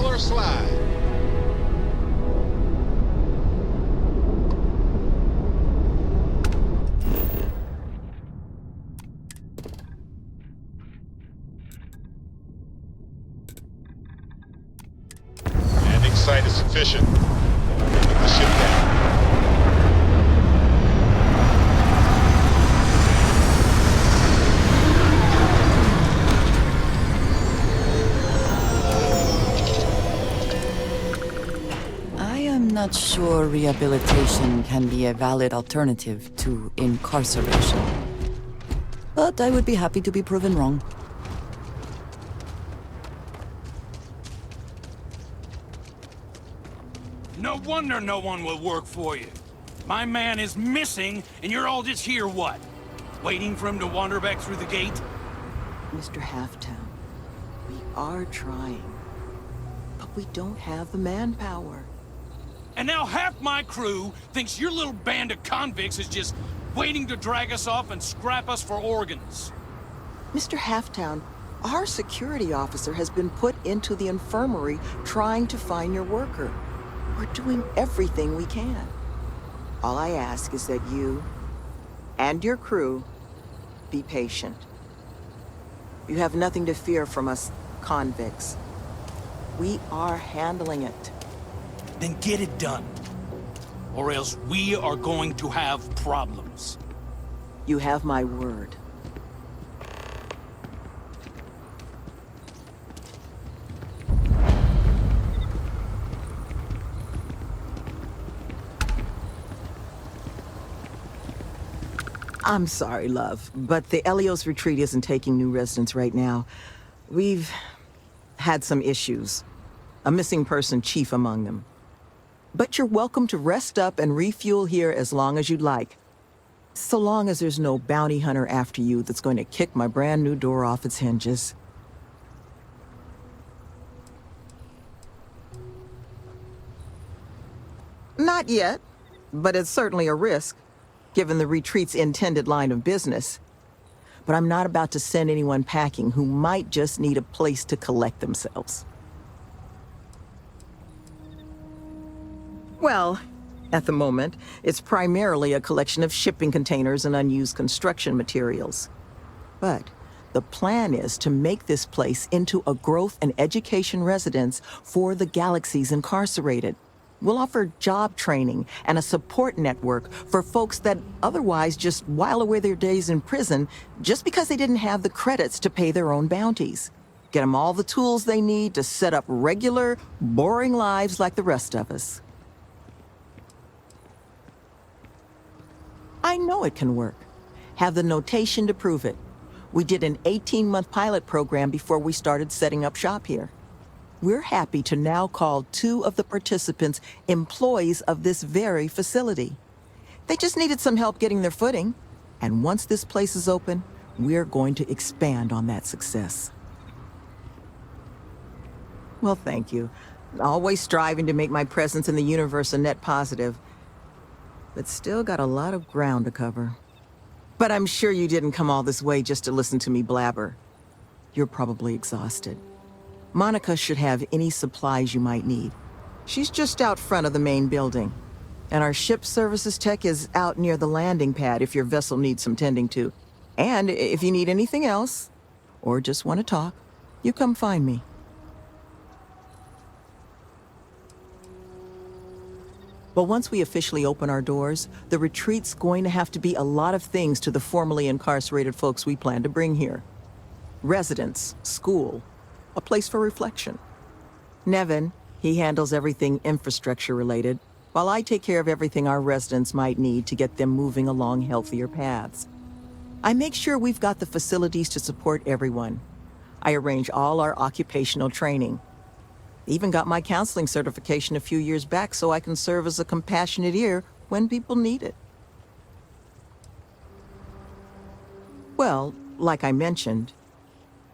or slide. Landing site is sufficient. Bringing the ship down. I'm not sure rehabilitation can be a valid alternative to incarceration. But I would be happy to be proven wrong. No wonder no one will work for you. My man is missing, and you're all just here, what? Waiting for him to wander back through the gate? Mr. Halftown, we are trying. But we don't have the manpower. And now half my crew thinks your little band of convicts is just waiting to drag us off and scrap us for organs. Mr. Halftown, our security officer has been put into the infirmary trying to find your worker. We're doing everything we can. All I ask is that you and your crew be patient. You have nothing to fear from us convicts. We are handling it. Then get it done. Or else we are going to have problems. You have my word. I'm sorry, love, but the Eleos Retreat isn't taking new residents right now. We've had some issues. A missing person chief among them. But you're welcome to rest up and refuel here as long as you'd like. So long as there's no bounty hunter after you that's going to kick my brand new door off its hinges. Not yet, but it's certainly a risk, given the retreat's intended line of business. But I'm not about to send anyone packing who might just need a place to collect themselves. Well, at the moment, it's primarily a collection of shipping containers and unused construction materials. But the plan is to make this place into a growth and education residence for the galaxy's incarcerated. We'll offer job training and a support network for folks that otherwise just while away their days in prison just because they didn't have the credits to pay their own bounties. Get them all the tools they need to set up regular, boring lives like the rest of us. I know it can work. Have the notation to prove it. We did an 18-month pilot program before we started setting up shop here. We're happy to now call 2 of the participants employees of this very facility. They just needed some help getting their footing. And once this place is open, we're going to expand on that success. Well, thank you. Always striving to make my presence in the universe a net positive. But still got a lot of ground to cover. But I'm sure you didn't come all this way just to listen to me blabber. You're probably exhausted. Monika should have any supplies you might need. She's just out front of the main building. And our ship services tech is out near the landing pad if your vessel needs some tending to. And if you need anything else, or just want to talk, you come find me. But once we officially open our doors, the retreat's going to have to be a lot of things to the formerly incarcerated folks we plan to bring here. Residence, school, a place for reflection. Nevan, he handles everything infrastructure related, while I take care of everything our residents might need to get them moving along healthier paths. I make sure we've got the facilities to support everyone. I arrange all our occupational training. Even got my counseling certification a few years back so I can serve as a compassionate ear when people need it. Well, like I mentioned,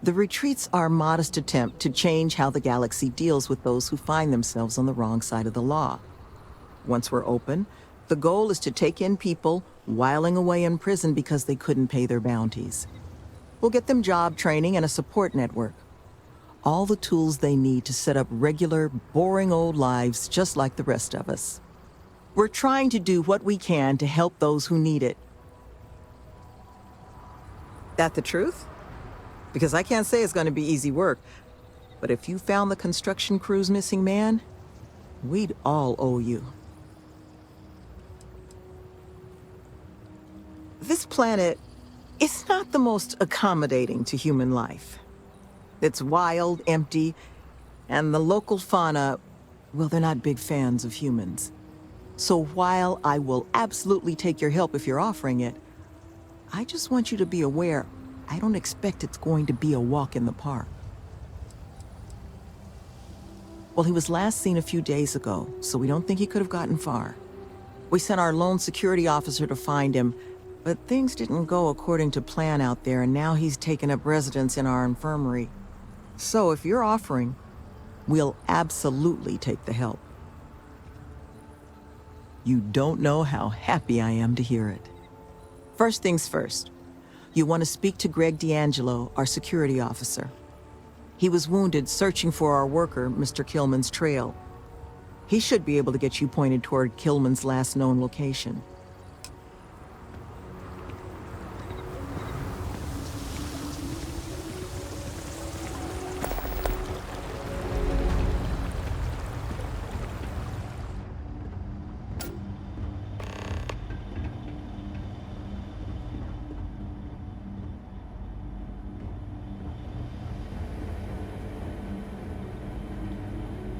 the retreat's our modest attempt to change how the galaxy deals with those who find themselves on the wrong side of the law. Once we're open, the goal is to take in people whiling away in prison because they couldn't pay their bounties. We'll get them job training and a support network. all the tools they need to set up regular, boring old lives just like the rest of us. We're trying to do what we can to help those who need it. That the truth? Because I can't say it's going to be easy work, but if you found the construction crew's missing man, we'd all owe you. This planet, it's not the most accommodating to human life. It's wild, empty, and the local fauna, well, they're not big fans of humans. So while I will absolutely take your help if you're offering it, I just want you to be aware, I don't expect it's going to be a walk in the park. Well, he was last seen a few days ago, so we don't think he could have gotten far. We sent our lone security officer to find him, but things didn't go according to plan out there, and now he's taken up residence in our infirmary. So if you're offering, we'll absolutely take the help. You don't know how happy I am to hear it. First things first, you want to speak to Greg D'Angelo, our security officer. He was wounded searching for our worker, Mr. Kilman's trail. He should be able to get you pointed toward Kilman's last known location.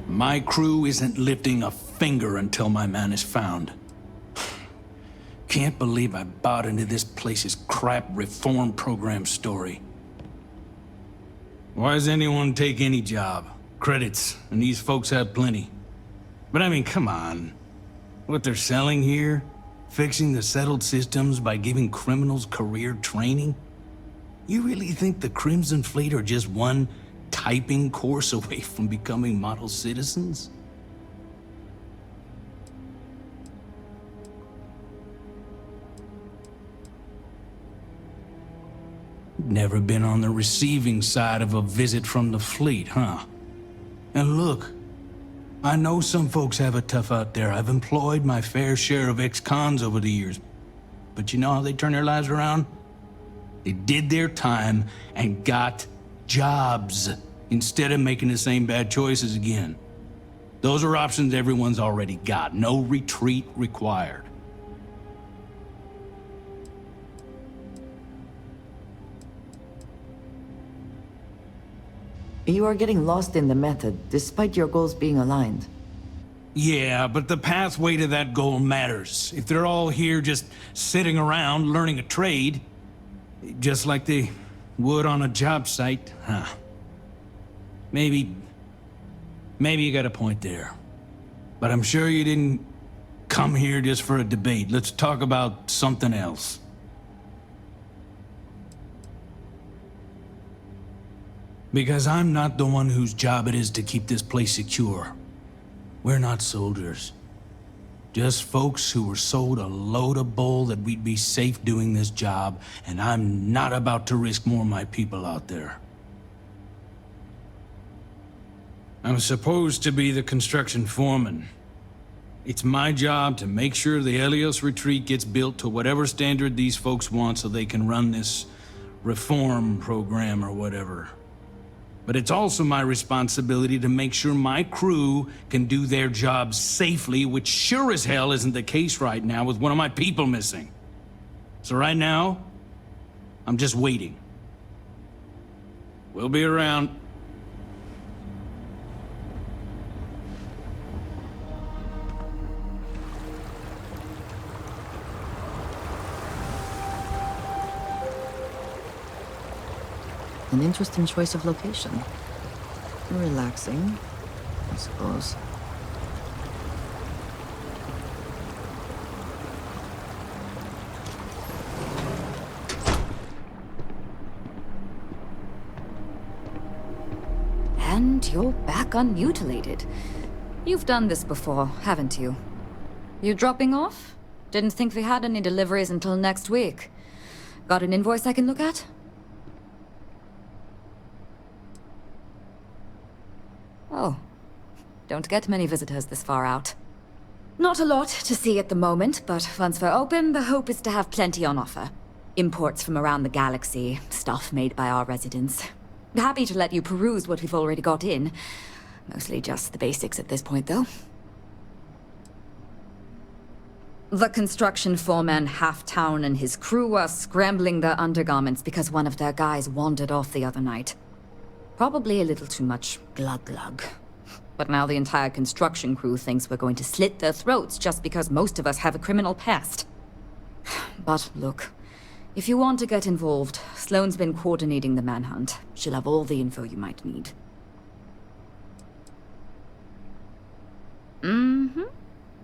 My crew isn't lifting a finger until my man is found. Can't believe I bought into this place's crap reform program story. Why does anyone take any job? Credits, and these folks have plenty. But I mean, come on. What they're selling here? Fixing the settled systems by giving criminals career training? You really think the Crimson Fleet are just one typing course away from becoming model citizens? Never been on the receiving side of a visit from the fleet, huh? And look, I know some folks have it tough out there. I've employed my fair share of ex-cons over the years. But you know how they turn their lives around? They did their time and got jobs instead of making the same bad choices again. Those are options everyone's already got. No retreat required. You are getting lost in the method, despite your goals being aligned. Yeah, but the pathway to that goal matters. If they're all here just sitting around learning a trade, just like they would on a job site, huh? Maybe you got a point there. But I'm sure you didn't come here just for a debate. Let's talk about something else. Because I'm not the one whose job it is to keep this place secure. We're not soldiers. Just folks who were sold a load of bull that we'd be safe doing this job, and I'm not about to risk more of my people out there. I'm supposed to be the construction foreman. It's my job to make sure the Eleos Retreat gets built to whatever standard these folks want so they can run this reform program or whatever. But it's also my responsibility to make sure my crew can do their jobs safely, which sure as hell isn't the case right now with one of my people missing. So right now, I'm just waiting. We'll be around. An interesting choice of location. Relaxing, I suppose. And you're back unmutilated. You've done this before, haven't you? You dropping off? Didn't think we had any deliveries until next week. Got an invoice I can look at? Oh, don't get many visitors this far out. Not a lot to see at the moment, but once we're open, the hope is to have plenty on offer. Imports from around the galaxy, stuff made by our residents. Happy to let you peruse what we've already got in. Mostly just the basics at this point, though. The construction foreman Halftown and his crew are scrambling their undergarments because one of their guys wandered off the other night. Probably a little too much glug-glug. But now the entire construction crew thinks we're going to slit their throats just because most of us have a criminal past. But look, if you want to get involved, Sloan's been coordinating the manhunt. She'll have all the info you might need.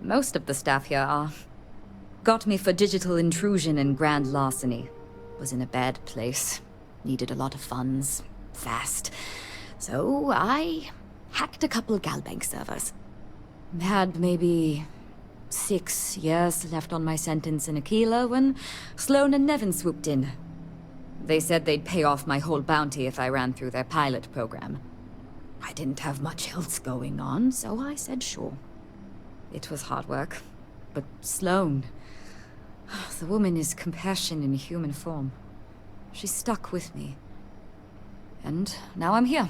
Most of the staff here are. Got me for digital intrusion and grand larceny. Was in a bad place. Needed a lot of funds. Fast. So I hacked a couple Galbank servers. Had maybe 6 years left on my sentence in Akila when Sloan and Nevan swooped in. They said they'd pay off my whole bounty if I ran through their pilot program. I didn't have much else going on, so I said sure. It was hard work, but Sloan... The woman is compassion in human form. She stuck with me. And now I'm here,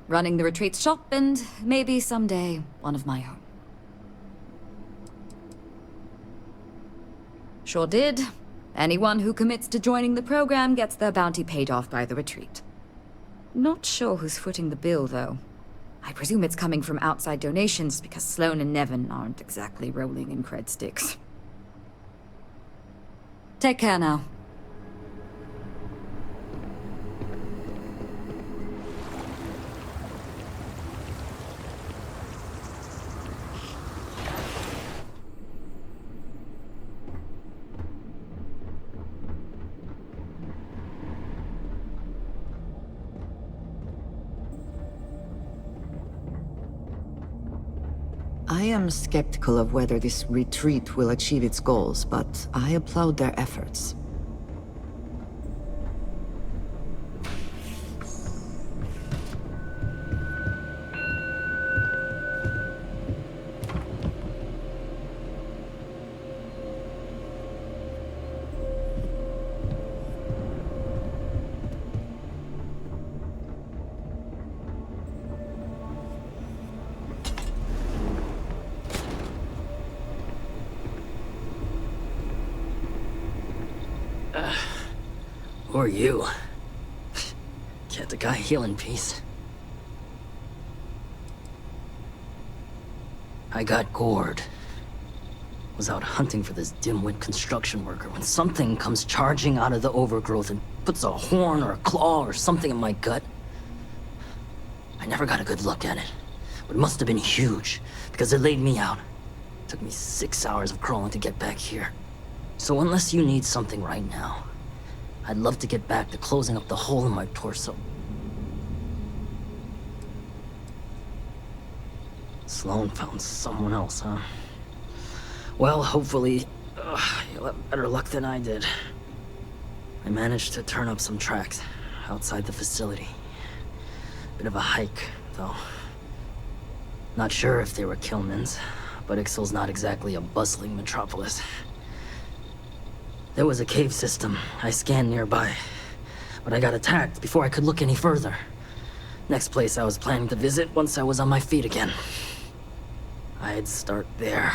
running the retreat shop and maybe someday one of my own. Sure did. Anyone who commits to joining the program gets their bounty paid off by the retreat. Not sure who's footing the bill, though. I presume it's coming from outside donations because Sloan and Nevan aren't exactly rolling in cred sticks. Take care now. I am skeptical of whether this retreat will achieve its goals, but I applaud their efforts. Who are you? Can't the guy heal in peace? I got gored. Was out hunting for this dim-wit construction worker when something comes charging out of the overgrowth and puts a horn or a claw or something in my gut. I never got a good look at it, but it must have been huge because it laid me out. Took me 6 hours of crawling to get back here. So unless you need something right now, I'd love to get back to closing up the hole in my torso. Sloan found someone else, huh? Well, hopefully, you'll have better luck than I did. I managed to turn up some tracks outside the facility. Bit of a hike, though. Not sure if they were Kilman's, but Ixyll's not exactly a bustling metropolis. There was a cave system I scanned nearby, but I got attacked before I could look any further. Next place I was planning to visit once I was on my feet again. I'd start there.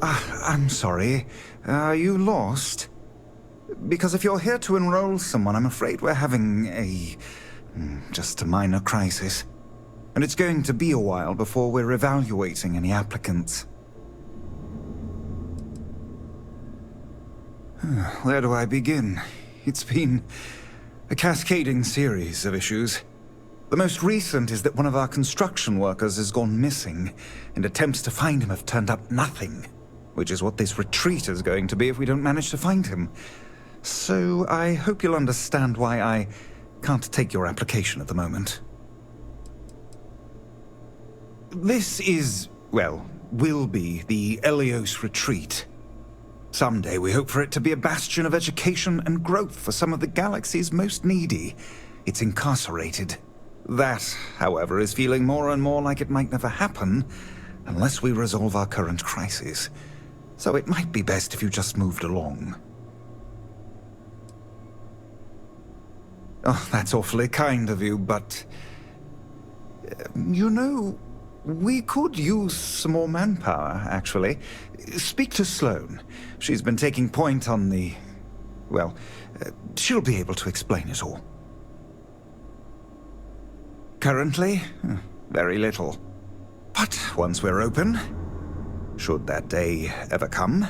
I'm sorry. Are you lost? Because if you're here to enroll someone, I'm afraid we're having just a minor crisis. And it's going to be a while before we're evaluating any applicants. Where do I begin? It's been a cascading series of issues. The most recent is that one of our construction workers has gone missing, and attempts to find him have turned up nothing, which is what this retreat is going to be if we don't manage to find him. So I hope you'll understand why I can't take your application at the moment. This is, well, will be the Eleos Retreat. Someday we hope for it to be a bastion of education and growth for some of the galaxy's most needy. It's incarcerated. That, however, is feeling more and more like it might never happen unless we resolve our current crisis. So it might be best if you just moved along. Oh, that's awfully kind of you, but... you know, we could use some more manpower, actually. Speak to Sloan. She's been taking point on the... well, she'll be able to explain it all. Currently, very little. But once we're open, should that day ever come,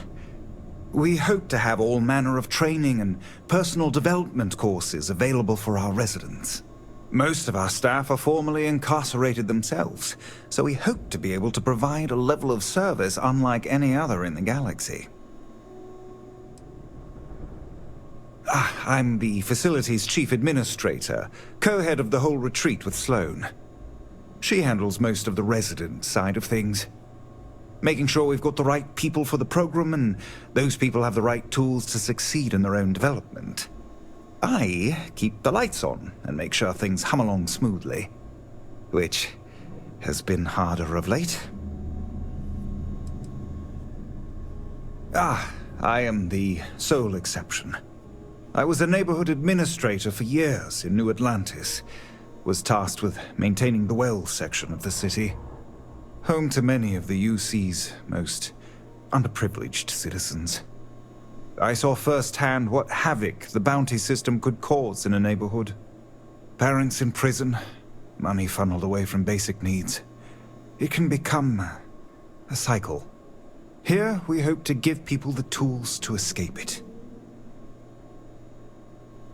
we hope to have all manner of training and personal development courses available for our residents. Most of our staff are formerly incarcerated themselves, so we hope to be able to provide a level of service unlike any other in the galaxy. I'm the facility's chief administrator, co-head of the whole retreat with Sloan. She handles most of the resident side of things, making sure we've got the right people for the program and those people have the right tools to succeed in their own development. I keep the lights on and make sure things hum along smoothly, which has been harder of late. I am the sole exception. I was a neighborhood administrator for years in New Atlantis, was tasked with maintaining the Wells section of the city, home to many of the UC's most underprivileged citizens. I saw firsthand what havoc the bounty system could cause in a neighborhood. Parents in prison, money funneled away from basic needs. It can become a cycle. Here, we hope to give people the tools to escape it.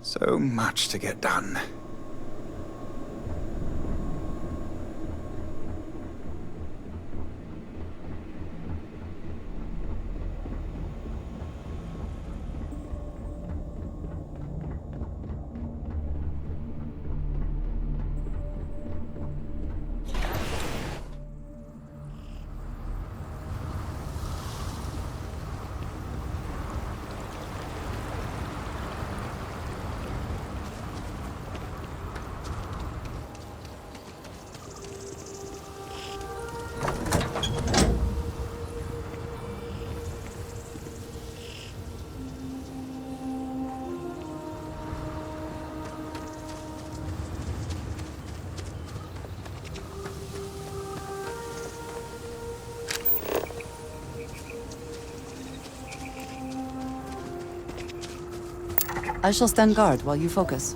So much to get done. I shall stand guard while you focus.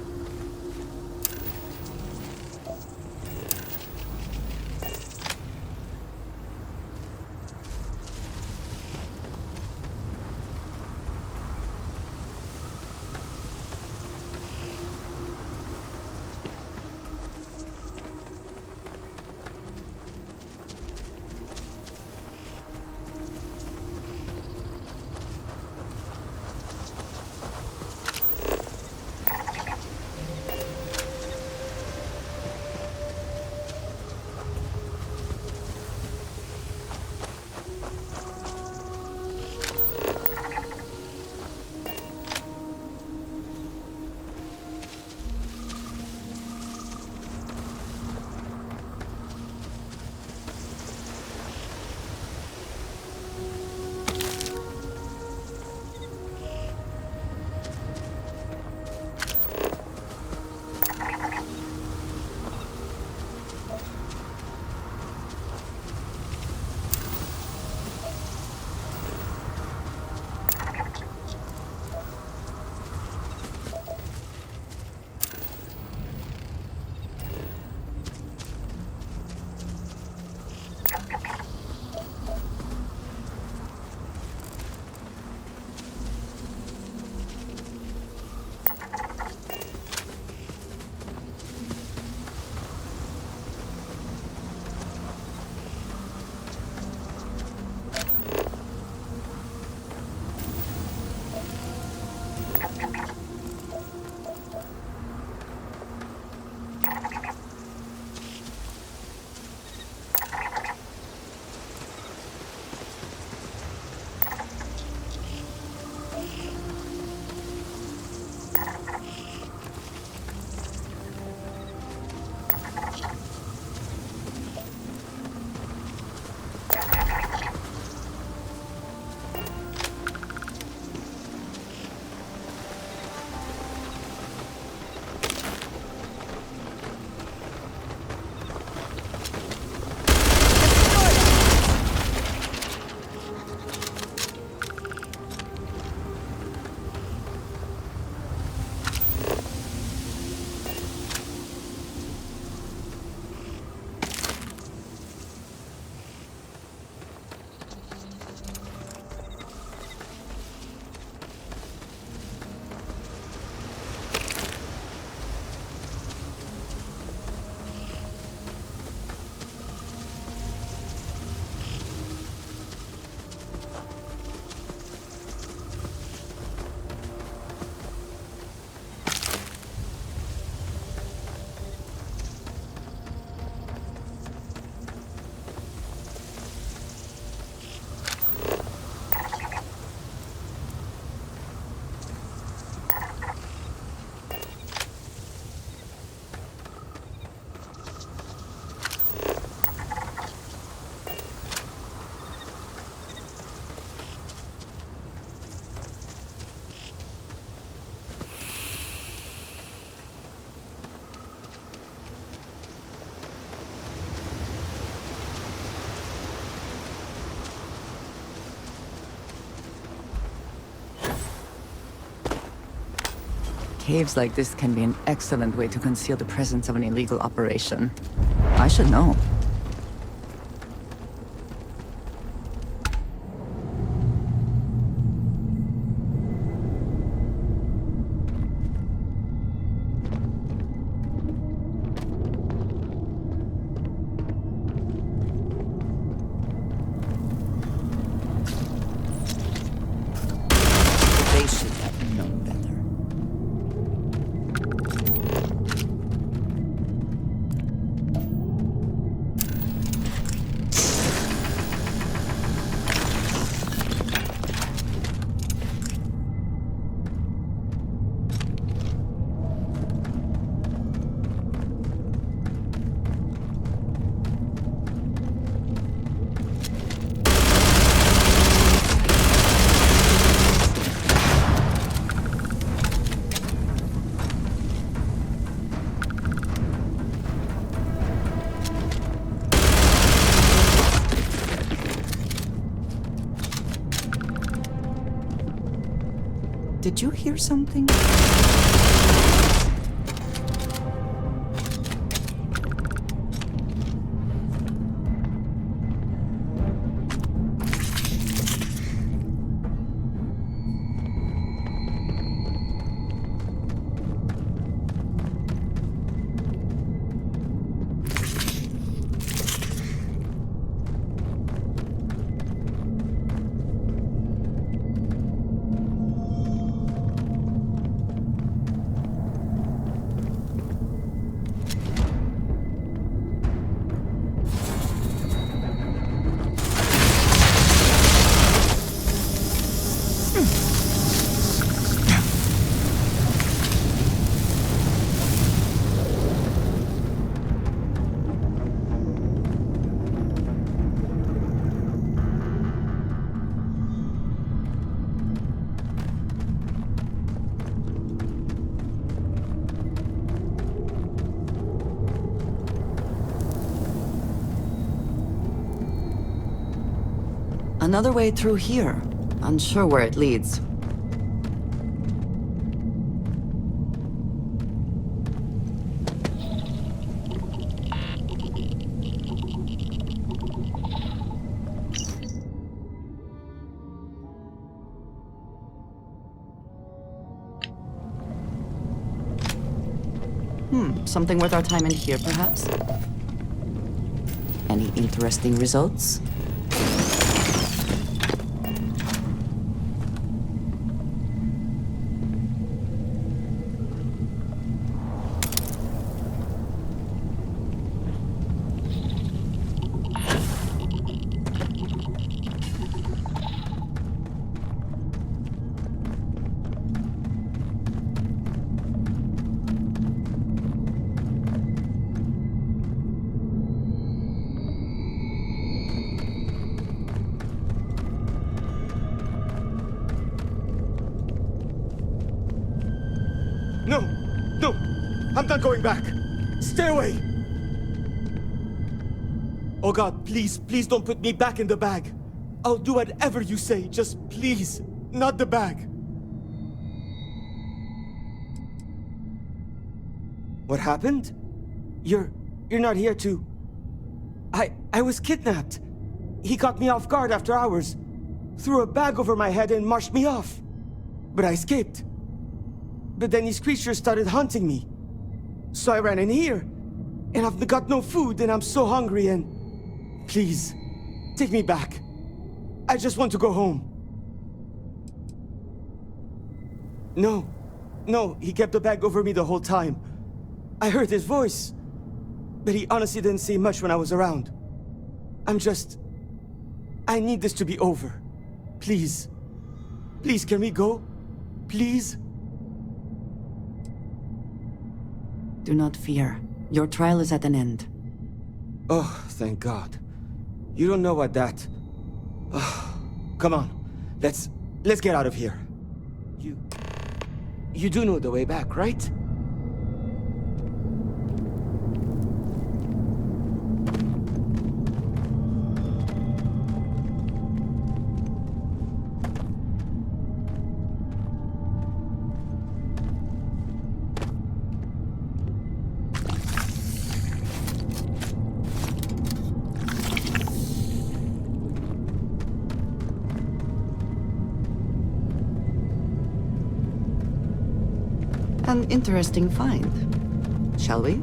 Caves like this can be an excellent way to conceal the presence of an illegal operation. I should know. They should have known better. Did you hear something? Another way through here. Unsure where it leads. Something worth our time in here, perhaps? Any interesting results? No! No! I'm not going back! Stay away! Oh God, please, please don't put me back in the bag. I'll do whatever you say, just please, not the bag. What happened? You're not here to... I was kidnapped. He caught me off guard after hours, threw a bag over my head and marched me off. But I escaped. But then these creatures started hunting me. So I ran in here, and I've got no food, and I'm so hungry, and... Please, take me back. I just want to go home. No, he kept the bag over me the whole time. I heard his voice, but he honestly didn't say much when I was around. I need this to be over. Please. Please, can we go? Please? Do not fear. Your trial is at an end. Oh, thank God. You don't know what that... come on. Let's get out of here. You do know the way back, right? An interesting find. Shall we?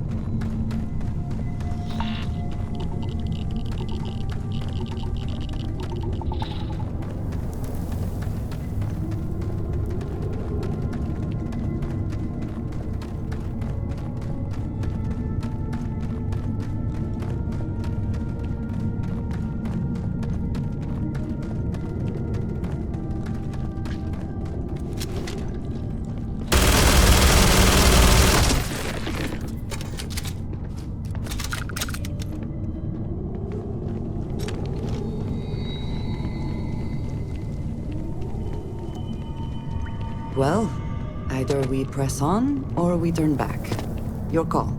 Well, either we press on or we turn back. Your call.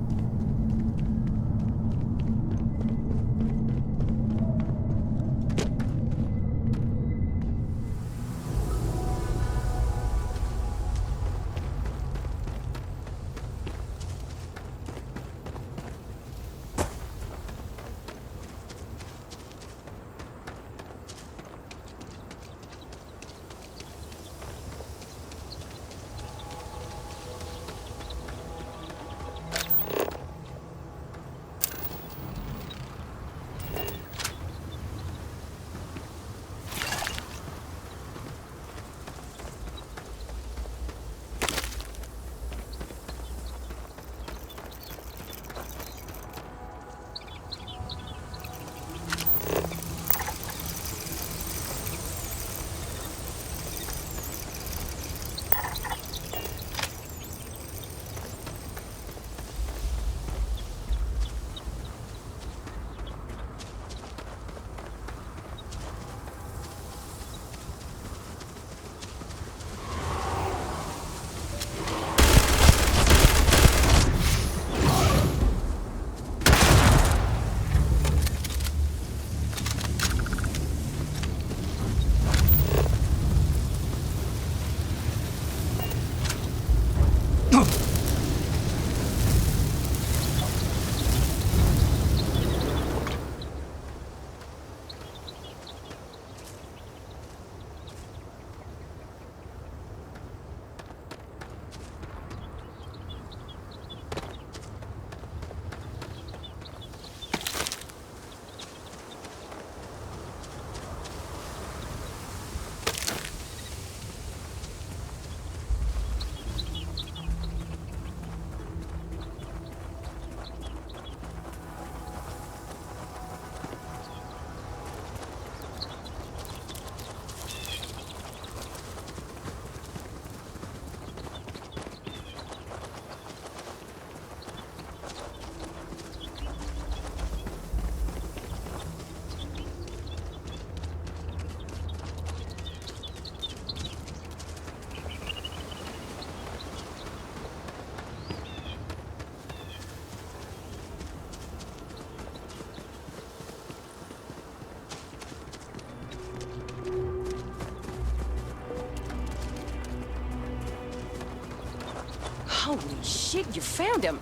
Holy shit, you found him!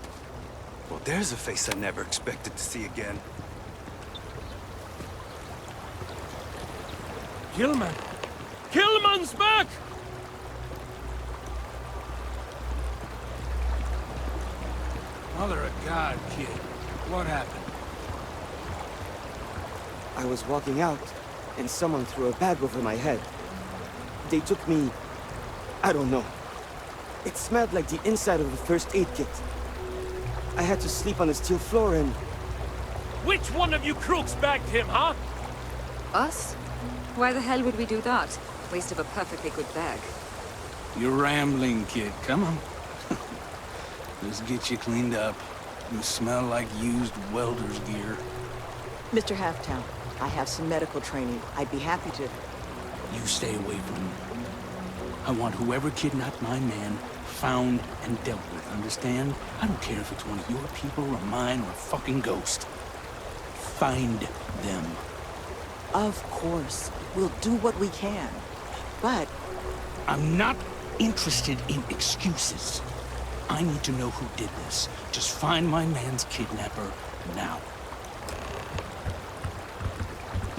Well, there's a face I never expected to see again. Kilman! Kilman's back! Mother of God, kid. What happened? I was walking out, and someone threw a bag over my head. They took me... I don't know. It smelled like the inside of a first aid kit. I had to sleep on a steel floor and... Which one of you crooks bagged him, huh? Us? Why the hell would we do that? Waste of a perfectly good bag. You're rambling, kid. Come on. Let's get you cleaned up. You smell like used welder's gear. Mr. Halftown, I have some medical training. I'd be happy to... You stay away from me. I want whoever kidnapped my man found and dealt with, understand? I don't care if it's one of your people or mine or a fucking ghost. Find them. Of course. We'll do what we can. But... I'm not interested in excuses. I need to know who did this. Just find my man's kidnapper now.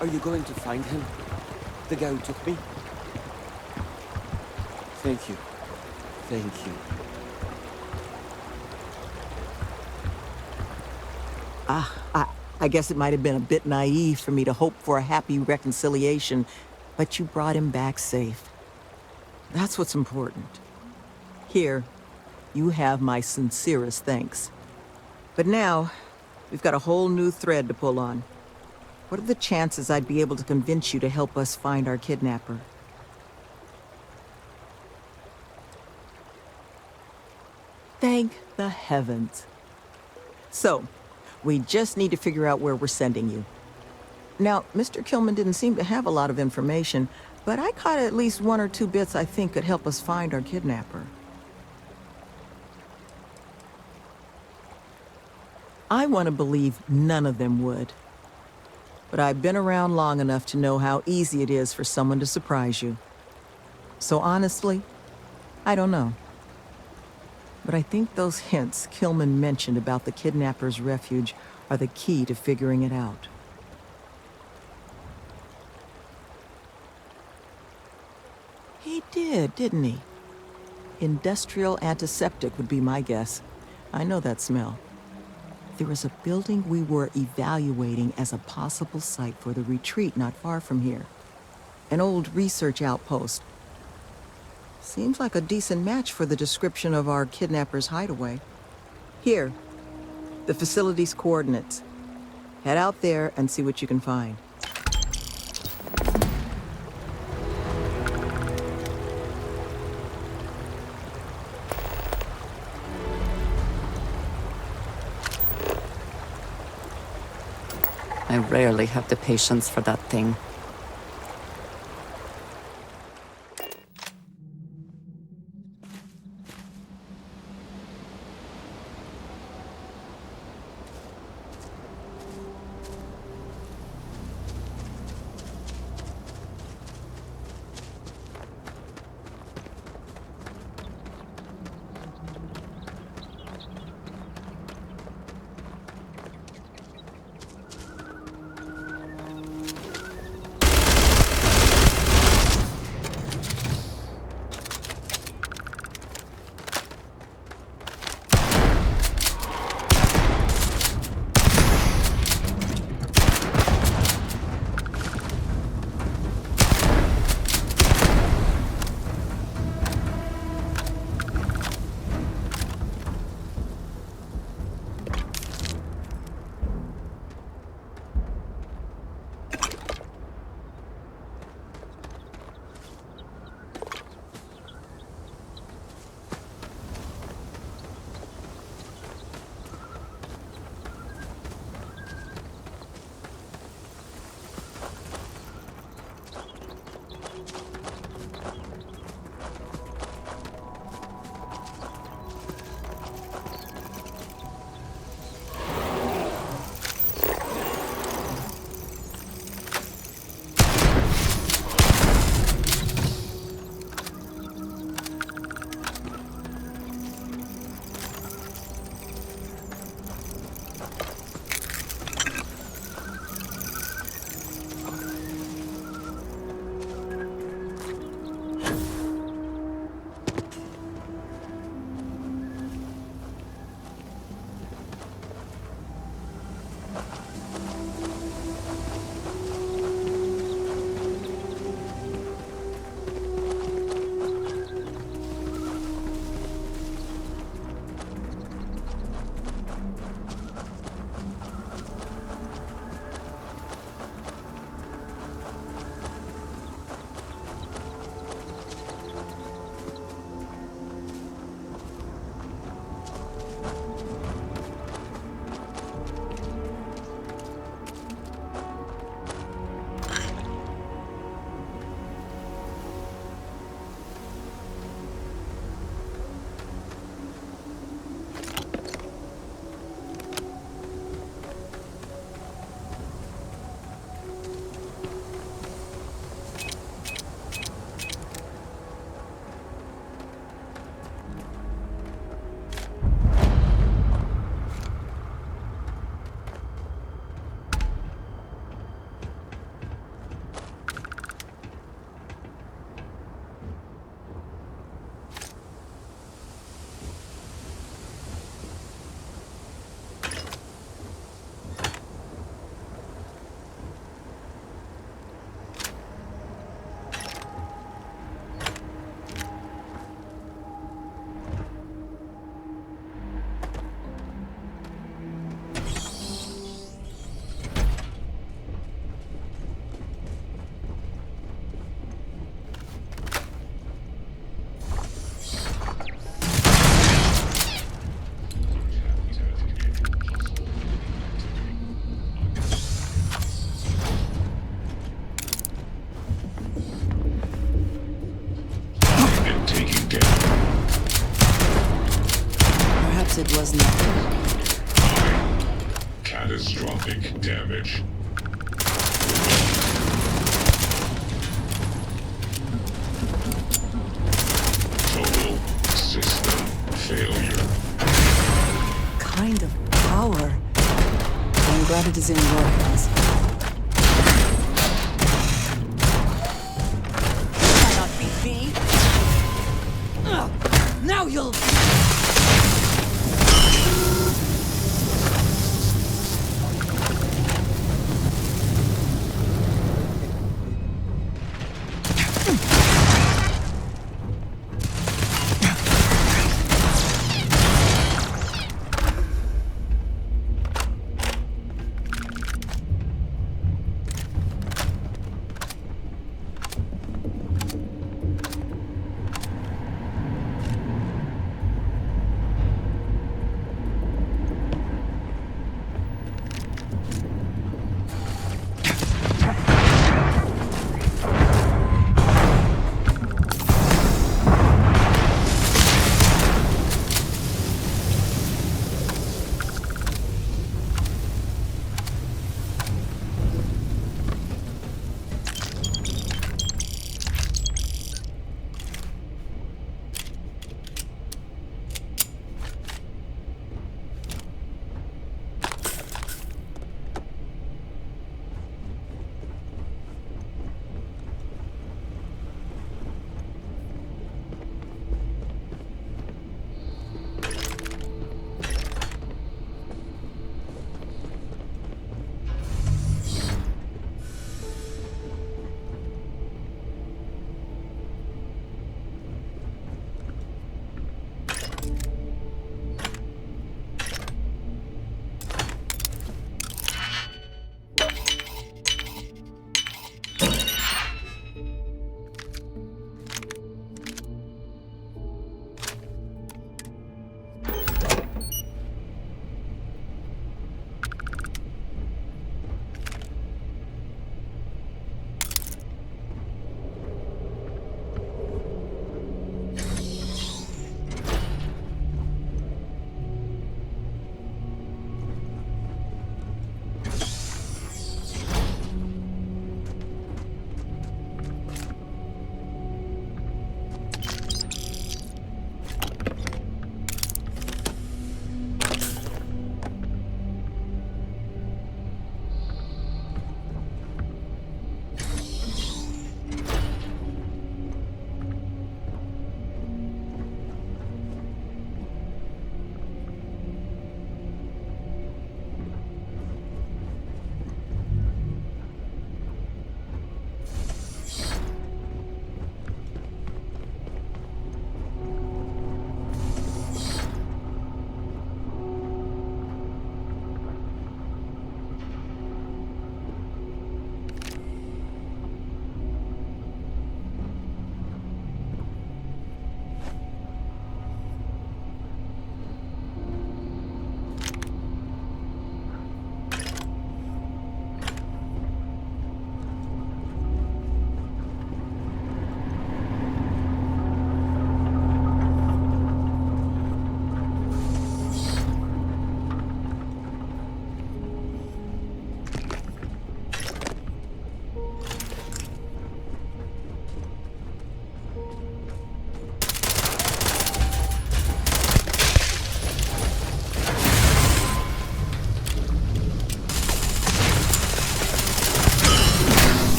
Are you going to find him? The guy who took me? Thank you. Thank you. I guess it might have been a bit naive for me to hope for a happy reconciliation, but you brought him back safe. That's what's important. Here, you have my sincerest thanks. But now, we've got a whole new thread to pull on. What are the chances I'd be able to convince you to help us find our kidnapper? Thank the heavens. So, we just need to figure out where we're sending you. Now, Mr. Kilman didn't seem to have a lot of information, but I caught at least 1 or 2 bits I think could help us find our kidnapper. I want to believe none of them would. But I've been around long enough to know how easy it is for someone to surprise you. So honestly, I don't know. But I think those hints Kilman mentioned about the kidnapper's refuge are the key to figuring it out. He did, didn't he? Industrial antiseptic would be my guess. I know that smell. There was a building we were evaluating as a possible site for the retreat not far from here. An old research outpost. Seems like a decent match for the description of our kidnapper's hideaway. Here, the facility's coordinates. Head out there and see what you can find. I rarely have the patience for that thing. Perhaps it was not. Catastrophic damage. Total system failure. Kind of power. I'm glad it is in your hands. Cannot beat me. Now you'll...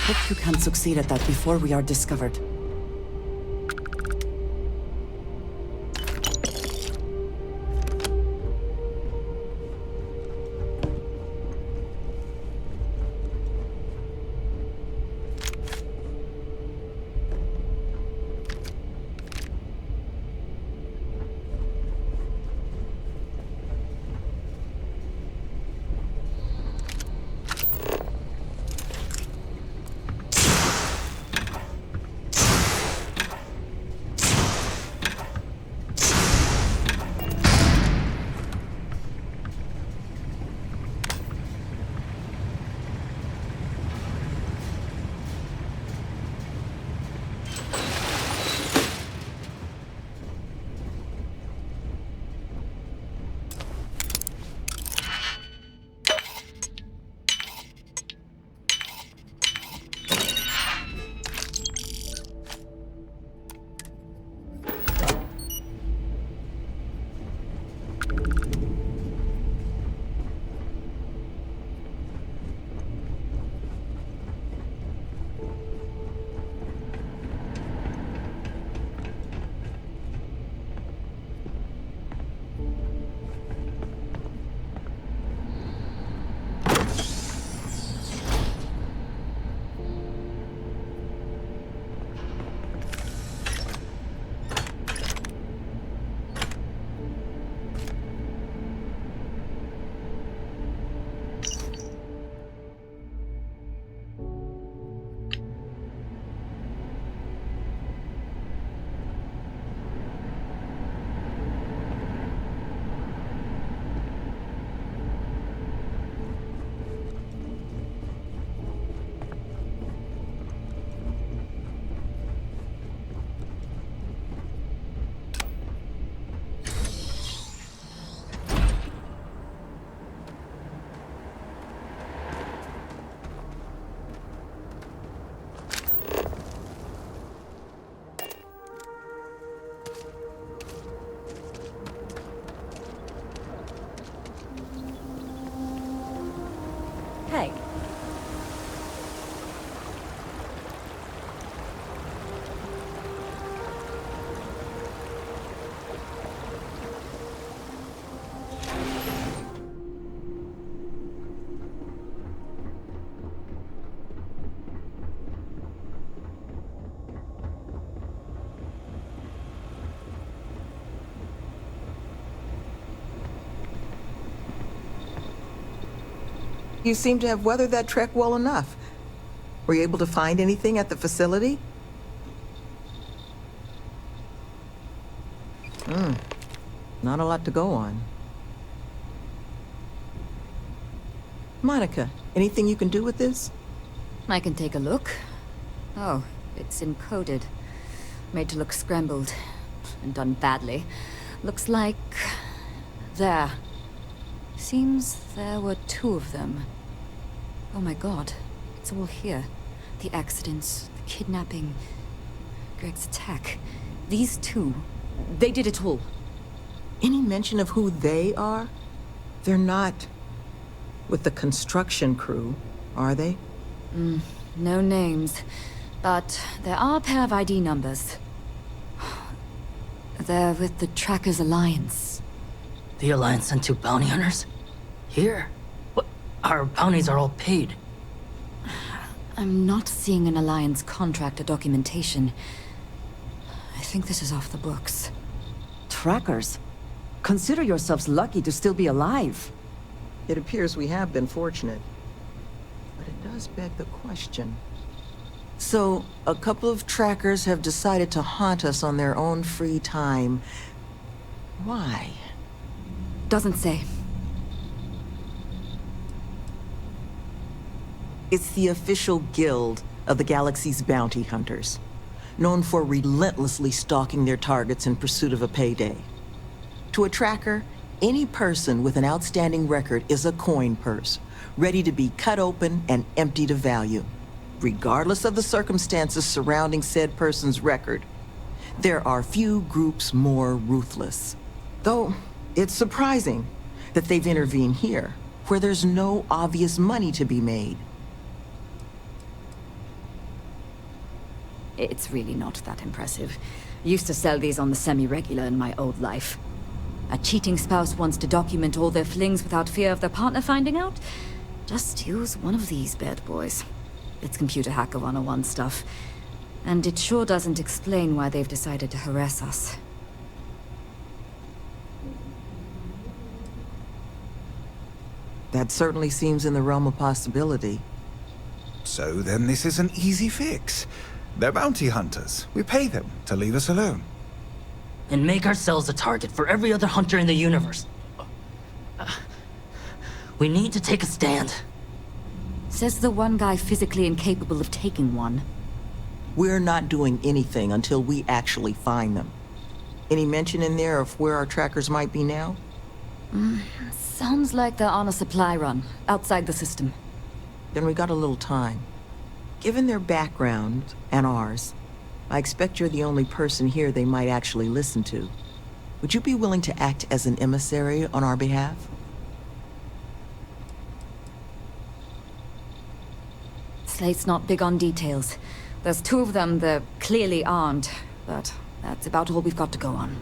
Hope you can succeed at that before we are discovered. Hey. You seem to have weathered that trek well enough. Were you able to find anything at the facility? Not a lot to go on. Monika, anything you can do with this? I can take a look. Oh, it's encoded. Made to look scrambled. And done badly. Looks like... there. Seems there were two of them. Oh my god. It's all here. The accidents, the kidnapping, Greg's attack. These two, they did it all. Any mention of who they are? They're not with the construction crew, are they? No names. But there are a pair of ID numbers. They're with the Trackers Alliance. The Alliance sent two bounty hunters? Here? What? Our bounties are all paid. I'm not seeing an Alliance contract or documentation. I think this is off the books. Trackers? Consider yourselves lucky to still be alive. It appears we have been fortunate. But it does beg the question. So, a couple of trackers have decided to haunt us on their own free time. Why? Doesn't say. It's the official guild of the galaxy's bounty hunters, known for relentlessly stalking their targets in pursuit of a payday. To a tracker, any person with an outstanding record is a coin purse, ready to be cut open and emptied of value, regardless of the circumstances surrounding said person's record. There are few groups more ruthless. Though, it's surprising that they've intervened here, where there's no obvious money to be made. It's really not that impressive. Used to sell these on the semi-regular in my old life. A cheating spouse wants to document all their flings without fear of their partner finding out? Just use one of these bad boys. It's computer hacker 101 stuff. And it sure doesn't explain why they've decided to harass us. That certainly seems in the realm of possibility. So then this is an easy fix. They're bounty hunters. We pay them to leave us alone. And make ourselves a target for every other hunter in the universe. We need to take a stand. Says the one guy physically incapable of taking one. We're not doing anything until we actually find them. Any mention in there of where our trackers might be now? Sounds like they're on a supply run, outside the system. Then we got a little time. Given their background, and ours, I expect you're the only person here they might actually listen to. Would you be willing to act as an emissary on our behalf? Slate's not big on details. There's two of them, they're clearly armed, but that's about all we've got to go on.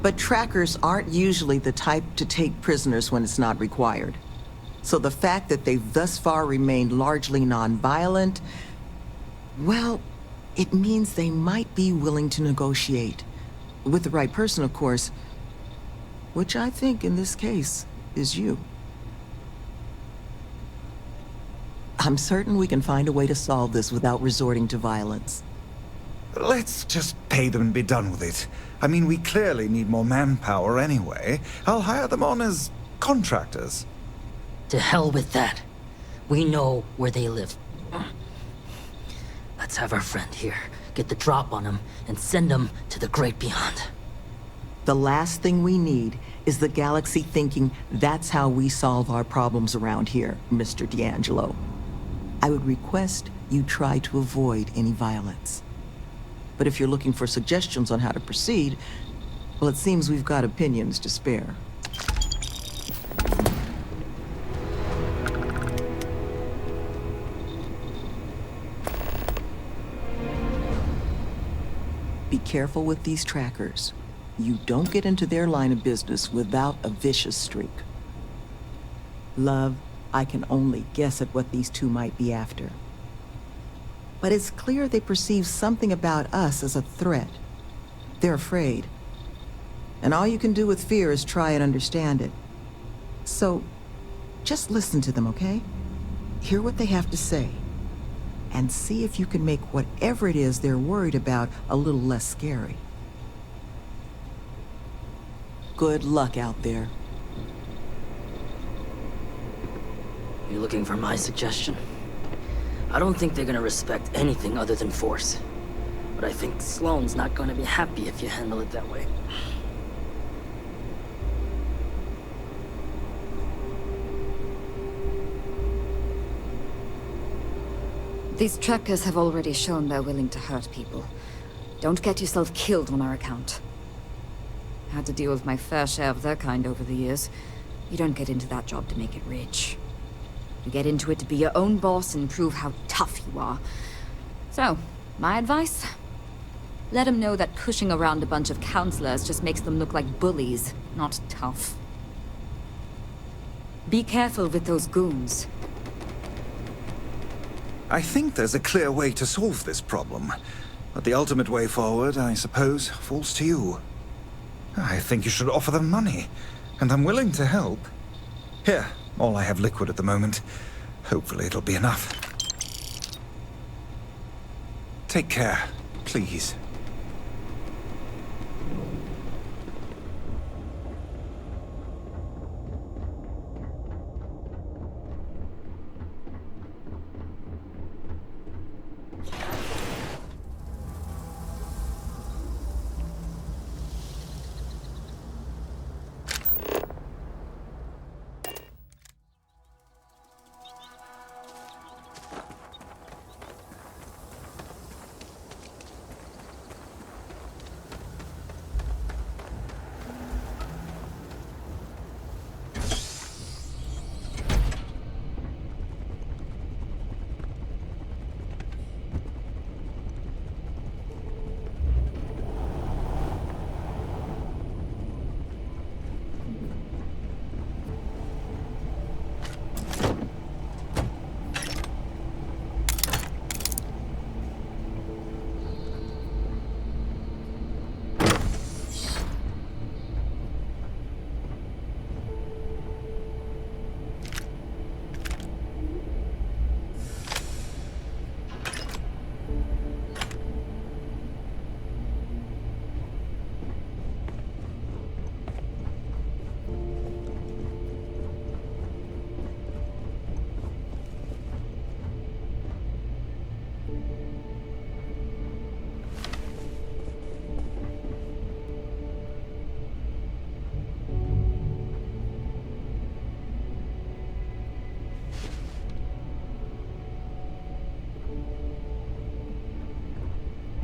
But trackers aren't usually the type to take prisoners when it's not required. So the fact that they've thus far remained largely non-violent, well, it means they might be willing to negotiate. With the right person, of course. Which I think, in this case, is you. I'm certain we can find a way to solve this without resorting to violence. Let's just pay them and be done with it. I mean, we clearly need more manpower anyway. I'll hire them on as contractors. To hell with that. We know where they live. Let's have our friend here get the drop on them and send them to the great beyond. The last thing we need is the galaxy thinking that's how we solve our problems around here, Mr. D'Angelo. I would request you try to avoid any violence. But if you're looking for suggestions on how to proceed, well, it seems we've got opinions to spare. Be careful with these trackers. You don't get into their line of business without a vicious streak. Love, I can only guess at what these two might be after. But it's clear they perceive something about us as a threat. They're afraid. And all you can do with fear is try and understand it. So, just listen to them, okay? Hear what they have to say. And see if you can make whatever it is they're worried about a little less scary. Good luck out there. You looking for my suggestion? I don't think they're gonna respect anything other than force. But I think Sloan's not gonna be happy if you handle it that way. These trackers have already shown they're willing to hurt people. Don't get yourself killed on our account. Had to deal with my fair share of their kind over the years. You don't get into that job to make it rich. You get into it to be your own boss and prove how tough you are. So, my advice? Let them know that pushing around a bunch of counselors just makes them look like bullies, not tough. Be careful with those goons. I think there's a clear way to solve this problem. But the ultimate way forward, I suppose, falls to you. I think you should offer them money. And I'm willing to help. Here, all I have liquid at the moment. Hopefully it'll be enough. Take care, please.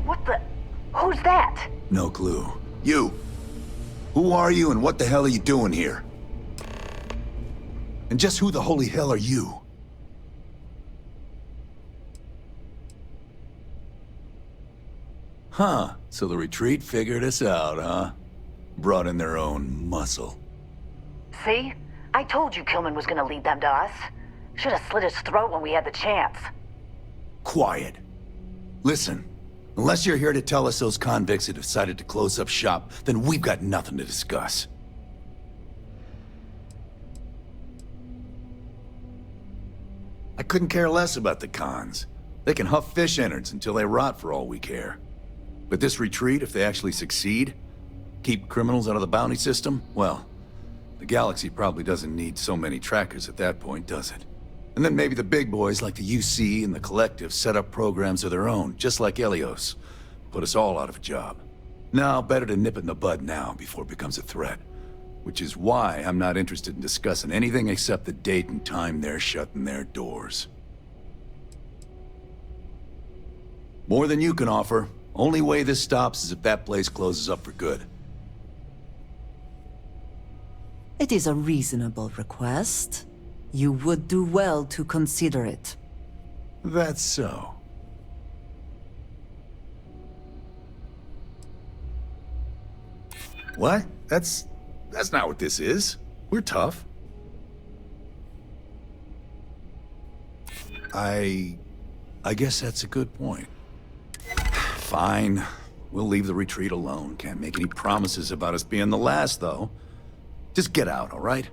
What the? Who's that? No clue. You! Who are you and what the hell are you doing here? And just who the holy hell are you? Huh, so the retreat figured us out, huh? Brought in their own muscle. See? I told you Kilman was gonna lead them to us. Should have slit his throat when we had the chance. Quiet. Listen, unless you're here to tell us those convicts have decided to close up shop, then we've got nothing to discuss. I couldn't care less about the cons. They can huff fish innards until they rot for all we care. But this retreat, if they actually succeed, keep criminals out of the bounty system, well, the galaxy probably doesn't need so many trackers at that point, does it? And then maybe the big boys like the UC and the Collective set up programs of their own, just like Eleos. Put us all out of a job. Now, better to nip it in the bud now before it becomes a threat. Which is why I'm not interested in discussing anything except the date and time they're shutting their doors. More than you can offer. Only way this stops is if that place closes up for good. It is a reasonable request. You would do well to consider it. That's so. What? That's not what this is. We're tough. I guess that's a good point. Fine. We'll leave the retreat alone. Can't make any promises about us being the last, though. Just get out, all right?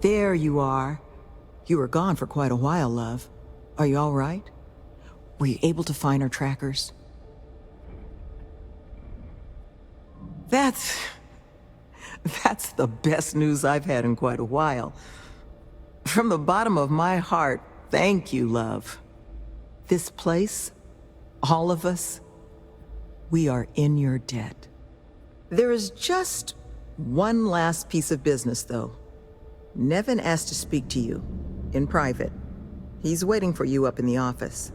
There you are. You were gone for quite a while, love. Are you all right? Were you able to find our trackers? That's the best news I've had in quite a while. From the bottom of my heart, thank you, love. This place, all of us, we are in your debt. There is just one last piece of business, though. Nevan asked to speak to you, in private. He's waiting for you up in the office.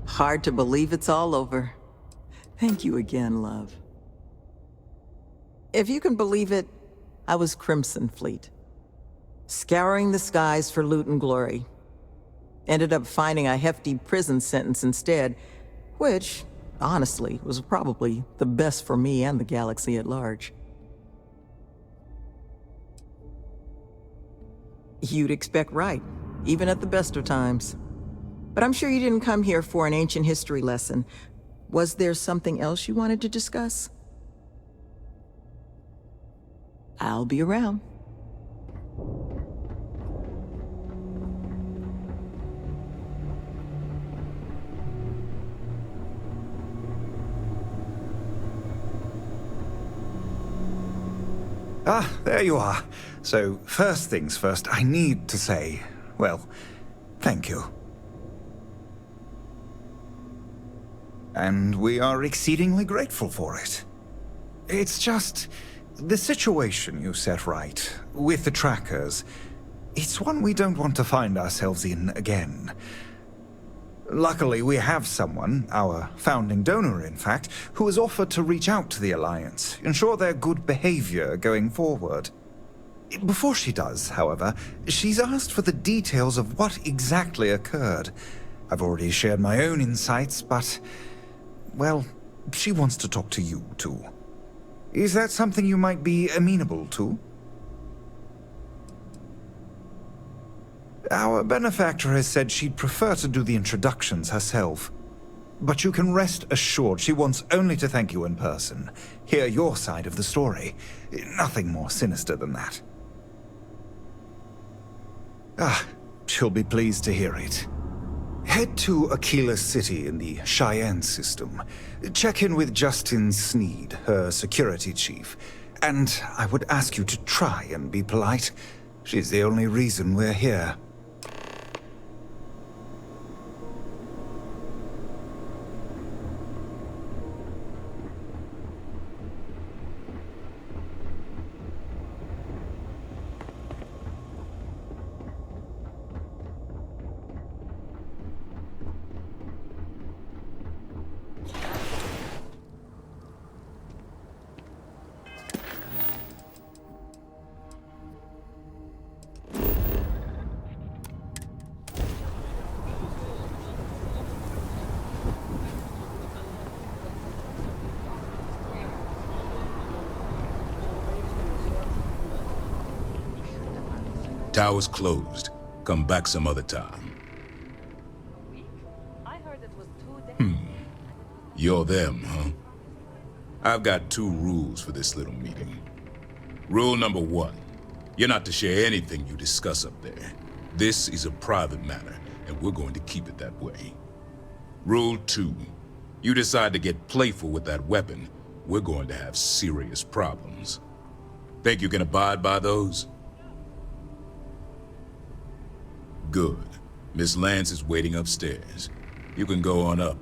Hard to believe it's all over. Thank you again, love. If you can believe it, I was Crimson Fleet. Scouring the skies for loot and glory. Ended up finding a hefty prison sentence instead, which, honestly, was probably the best for me and the galaxy at large. You'd expect right, even at the best of times. But I'm sure you didn't come here for an ancient history lesson. Was there something else you wanted to discuss? I'll be around. Ah, there you are. So, first things first, I need to say, well, thank you. And we are exceedingly grateful for it. It's just, the situation you set right, with the trackers, it's one we don't want to find ourselves in again. Luckily, we have someone, our founding donor in fact, who has offered to reach out to the Alliance, ensure their good behavior going forward. Before she does, however, she's asked for the details of what exactly occurred. I've already shared my own insights, but, well, she wants to talk to you, too. Is that something you might be amenable to? Our benefactor has said she'd prefer to do the introductions herself. But you can rest assured she wants only to thank you in person, hear your side of the story. Nothing more sinister than that. Ah, she'll be pleased to hear it. Head to Akila City in the Cheyenne system. Check in with Justin Snead, her security chief. And I would ask you to try and be polite. She's the only reason we're here. Tower's closed. Come back some other time. You're them, huh? I've got 2 rules for this little meeting. Rule number 1, you're not to share anything you discuss up there. This is a private matter, and we're going to keep it that way. Rule 2, you decide to get playful with that weapon, we're going to have serious problems. Think you can abide by those? Good. Miss Lance is waiting upstairs. You can go on up.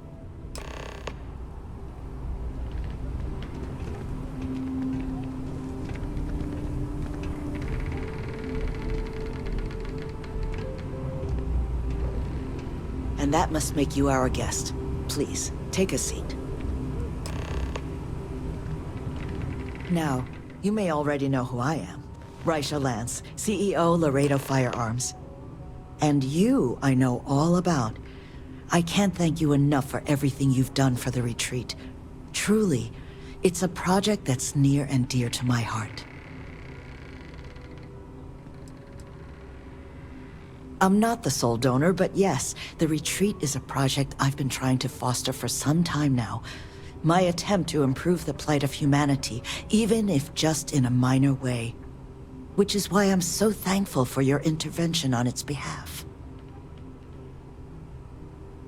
And that must make you our guest. Please, take a seat. Now, you may already know who I am. Reisha Lance, CEO, Laredo Firearms. And you, I know all about. I can't thank you enough for everything you've done for the retreat. Truly, it's a project that's near and dear to my heart. I'm not the sole donor, but yes, the retreat is a project I've been trying to foster for some time now. My attempt to improve the plight of humanity, even if just in a minor way. Which is why I'm so thankful for your intervention on its behalf.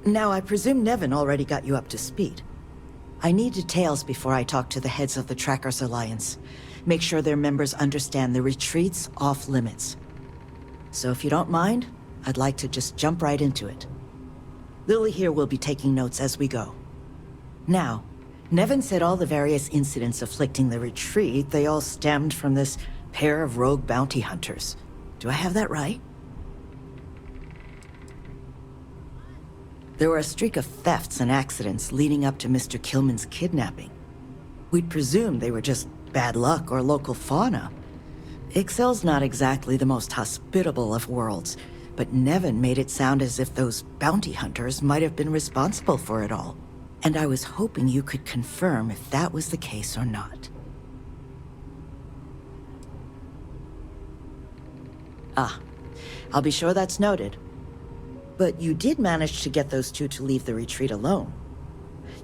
Now, I presume Nevan already got you up to speed. I need details before I talk to the heads of the Trackers Alliance. Make sure their members understand the retreat's off limits. So if you don't mind, I'd like to just jump right into it. Lily here will be taking notes as we go. Now, Nevan said all the various incidents afflicting the retreat, they all stemmed from this pair of rogue bounty hunters. Do I have that right? There were a streak of thefts and accidents leading up to Mr. Kilman's kidnapping. We'd presumed they were just bad luck or local fauna. Ixyll's not exactly the most hospitable of worlds, but Nevan made it sound as if those bounty hunters might have been responsible for it all. And I was hoping you could confirm if that was the case or not. Ah, I'll be sure that's noted. But you did manage to get those two to leave the retreat alone.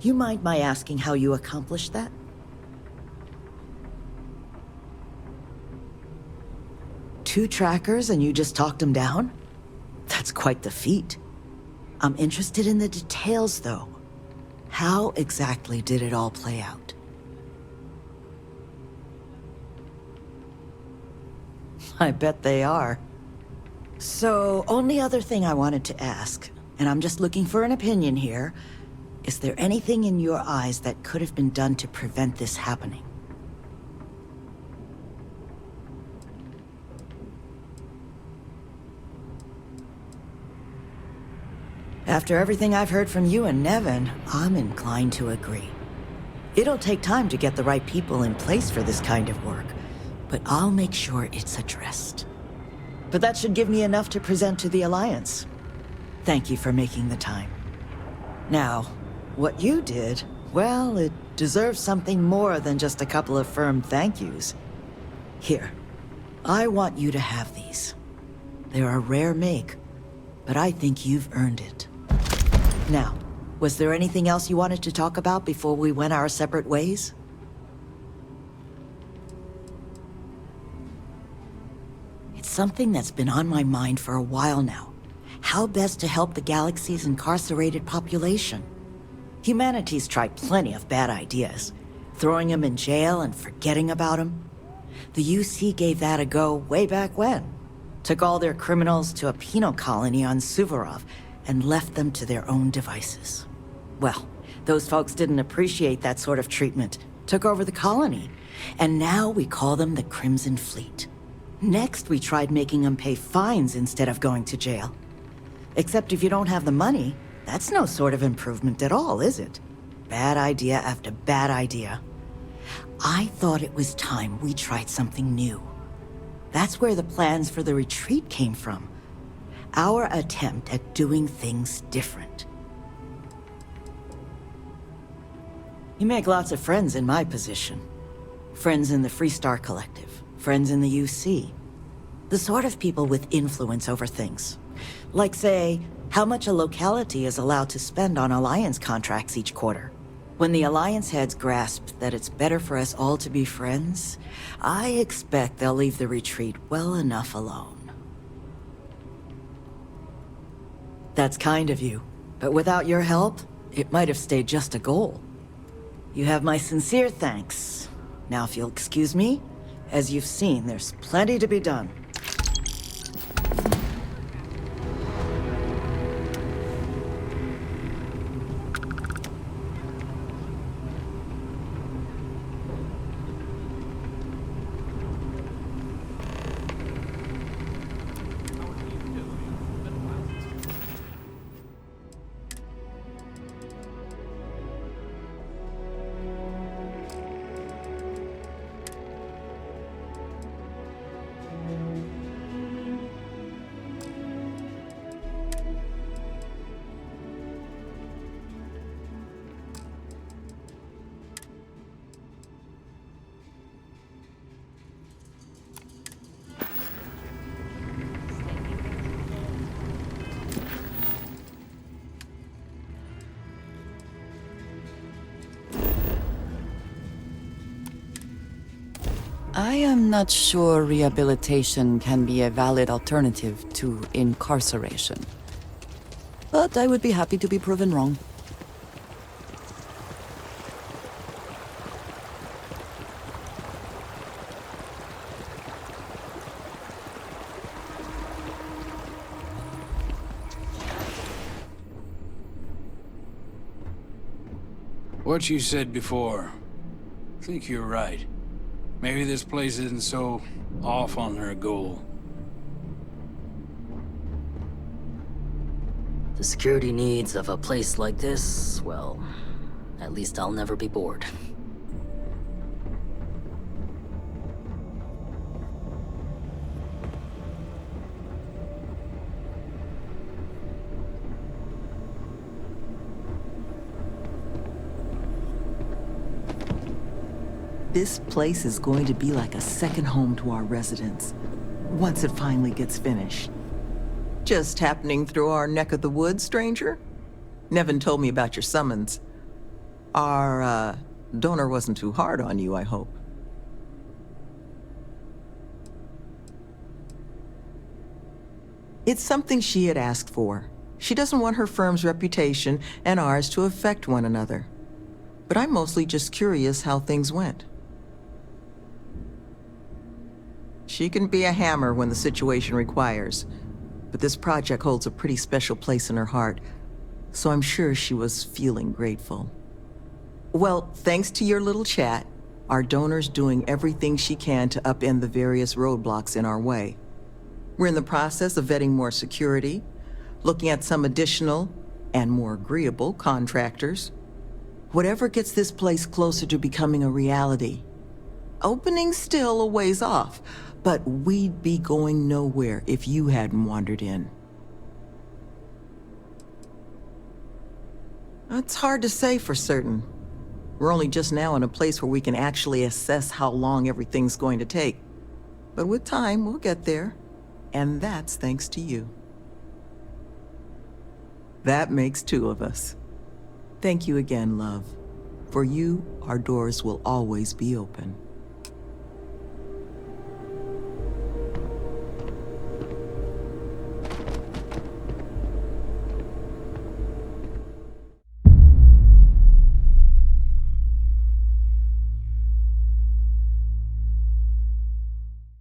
You mind my asking how you accomplished that? Two trackers and you just talked them down? That's quite the feat. I'm interested in the details, though. How exactly did it all play out? I bet they are. So, only other thing I wanted to ask, and I'm just looking for an opinion here, is there anything in your eyes that could have been done to prevent this happening? After everything I've heard from you and Nevan, I'm inclined to agree. It'll take time to get the right people in place for this kind of work, but I'll make sure it's addressed. But that should give me enough to present to the Alliance. Thank you for making the time. Now, what you did, well, it deserves something more than just a couple of firm thank yous. Here, I want you to have these. They're a rare make, but I think you've earned it. Now, was there anything else you wanted to talk about before we went our separate ways? It's something that's been on my mind for a while now. How best to help the galaxy's incarcerated population? Humanity's tried plenty of bad ideas. Throwing them in jail and forgetting about them. The UC gave that a go way back when. Took all their criminals to a penal colony on Suvorov and left them to their own devices. Well, those folks didn't appreciate that sort of treatment. Took over the colony. And now we call them the Crimson Fleet. Next, we tried making them pay fines instead of going to jail. Except if you don't have the money, that's no sort of improvement at all, is it? Bad idea after bad idea. I thought it was time we tried something new. That's where the plans for the retreat came from. Our attempt at doing things different. You make lots of friends in my position. Friends in the Freestar Collective. Friends in the UC. The sort of people with influence over things. Like, say, how much a locality is allowed to spend on Alliance contracts each quarter. When the Alliance heads grasp that it's better for us all to be friends, I expect they'll leave the retreat well enough alone. That's kind of you, but without your help, it might have stayed just a goal. You have my sincere thanks. Now, if you'll excuse me, as you've seen, there's plenty to be done. I am not sure rehabilitation can be a valid alternative to incarceration. but I would be happy to be proven wrong. What you said before, I think you're right. Maybe this place isn't so off on her goal. The security needs of a place like this, well, at least I'll never be bored. This place is going to be like a second home to our residents, once it finally gets finished. Just happening through our neck of the woods, stranger? Nevan told me about your summons. Our, donor wasn't too hard on you, I hope. It's something she had asked for. She doesn't want her firm's reputation and ours to affect one another. But I'm mostly just curious how things went. She can be a hammer when the situation requires, but this project holds a pretty special place in her heart, so I'm sure she was feeling grateful. Well, thanks to your little chat, our donor's doing everything she can to upend the various roadblocks in our way. We're in the process of vetting more security, looking at some additional and more agreeable contractors. Whatever gets this place closer to becoming a reality. Opening's still a ways off, but we'd be going nowhere if you hadn't wandered in. It's hard to say for certain. We're only just now in a place where we can actually assess how long everything's going to take. But with time, we'll get there. And that's thanks to you. That makes two of us. Thank you again, love. For you, our doors will always be open.